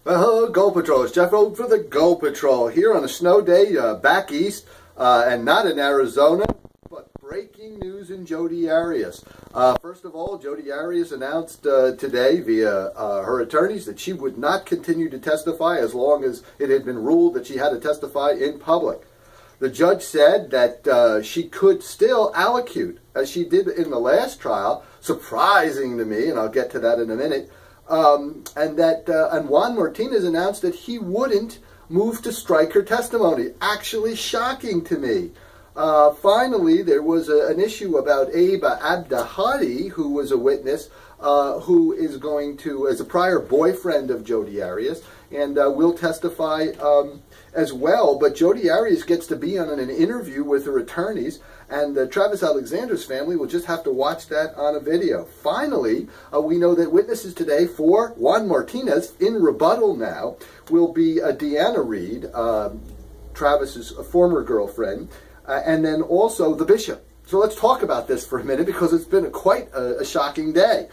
Well, hello, Go Patrol. It's Jeff Gold for the Go Patrol here on a snow day back east, and not in Arizona, but breaking news in Jodi Arias. First of all, Jodi Arias announced today via her attorneys that she would not continue to testify as long as it had been ruled that she had to testify in public. The judge said that she could still allocute, as she did in the last trial, surprising to me, and I'll get to that in a minute, and Juan Martinez announced that he wouldn't move to strike her testimony. Actually shocking to me. Finally, there was an issue about Abe Abdahadi, who was a witness, who is going to, as a prior boyfriend of Jodi Arias, and will testify as well. But Jodi Arias gets to be on an interview with her attorneys, and Travis Alexander's family will just have to watch that on a video. Finally, we know that witnesses today for Juan Martinez, in rebuttal now, will be Deanna Reed, Travis's former girlfriend, and then also the bishop. So let's talk about this for a minute, because it's been quite a shocking day.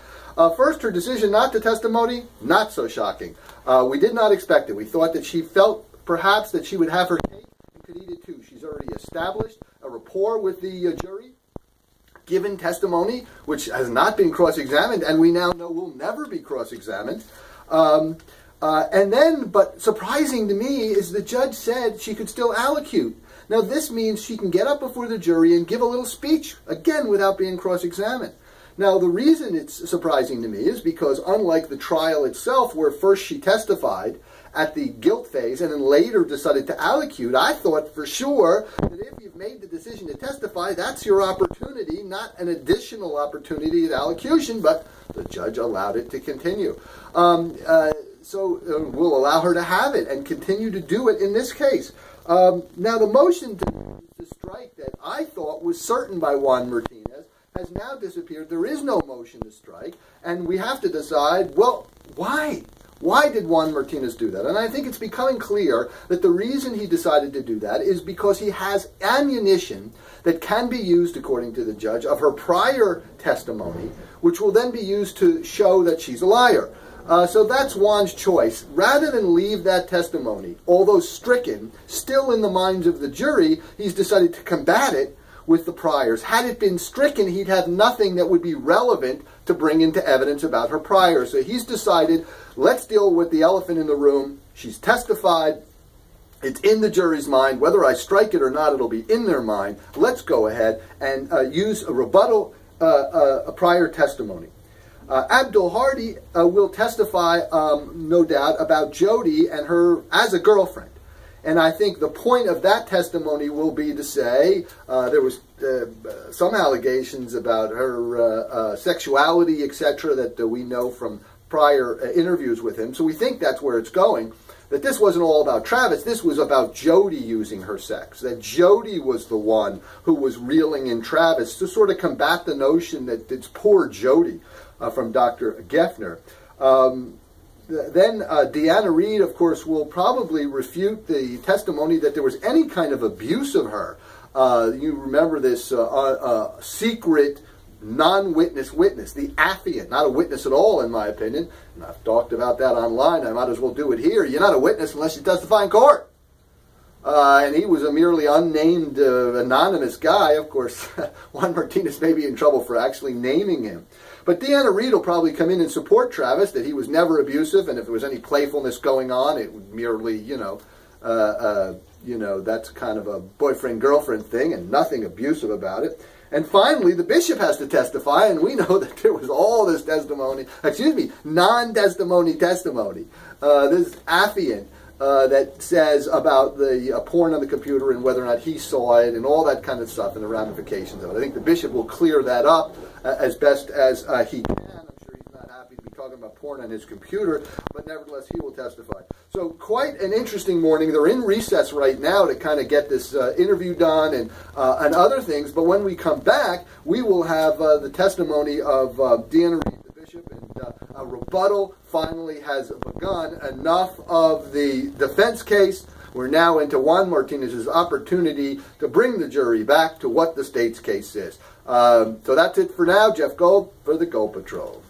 First, her decision not to testimony, not so shocking. We did not expect it. We thought that she felt perhaps that she would have her cake and could eat it too. She's already established a rapport with the jury, given testimony, which has not been cross-examined, and we now know will never be cross-examined. But surprising to me is the judge said she could still allocute. Now this means she can get up before the jury and give a little speech, again without being cross-examined. Now the reason it's surprising to me is because unlike the trial itself, where first she testified at the guilt phase and then later decided to allocute, I thought for sure that if you've made the decision to testify, that's your opportunity, not an additional opportunity at allocution, but the judge allowed it to continue. So we'll allow her to have it and continue to do it in this case. Now the motion to strike that I thought was certain by Juan Martinez has now disappeared. There is no motion to strike, and we have to decide, well, why? Why did Juan Martinez do that? And I think it's becoming clear that the reason he decided to do that is because he has ammunition that can be used, according to the judge, of her prior testimony, which will then be used to show that she's a liar. So that's Juan's choice. Rather than leave that testimony, although stricken, still in the minds of the jury, he's decided to combat it with the priors. Had it been stricken, he'd have nothing that would be relevant to bring into evidence about her priors. So he's decided, let's deal with the elephant in the room. She's testified. It's in the jury's mind. Whether I strike it or not, it'll be in their mind. Let's go ahead and use a rebuttal, a prior testimony. Abdul-Hardy will testify, no doubt, about Jodi and her as a girlfriend. And I think the point of that testimony will be to say there was some allegations about her sexuality, etc., that we know from prior interviews with him. So we think that's where it's going, that this wasn't all about Travis. This was about Jodi using her sex, that Jodi was the one who was reeling in Travis to sort of combat the notion that it's poor Jodi from Dr. Geffner. Then Deanna Reed, of course, will probably refute the testimony that there was any kind of abuse of her. You remember this secret non-witness witness, the affiant, not a witness at all, in my opinion. And I've talked about that online. I might as well do it here. You're not a witness unless you testify in court. And he was a merely unnamed, anonymous guy. Of course, Juan Martinez may be in trouble for actually naming him. But Deanna Reed will probably come in and support Travis, that he was never abusive, and if there was any playfulness going on, it would merely, that's kind of a boyfriend-girlfriend thing, and nothing abusive about it. And finally, the bishop has to testify, and we know that there was all this testimony, non-testimony testimony, this affiant, that says about the porn on the computer and whether or not he saw it and all that kind of stuff and the ramifications of it. I think the bishop will clear that up as best as he can. I'm sure he's not happy to be talking about porn on his computer, but nevertheless he will testify. So quite an interesting morning. They're in recess right now to kind of get this interview done and other things, but when we come back, we will have the testimony of Deanna Reed, the bishop, and a rebuttal finally has begun. Enough of the defense case. We're now into Juan Martinez's opportunity to bring the jury back to what the state's case is. So that's it for now. Jeff Gold for the Go Patrol.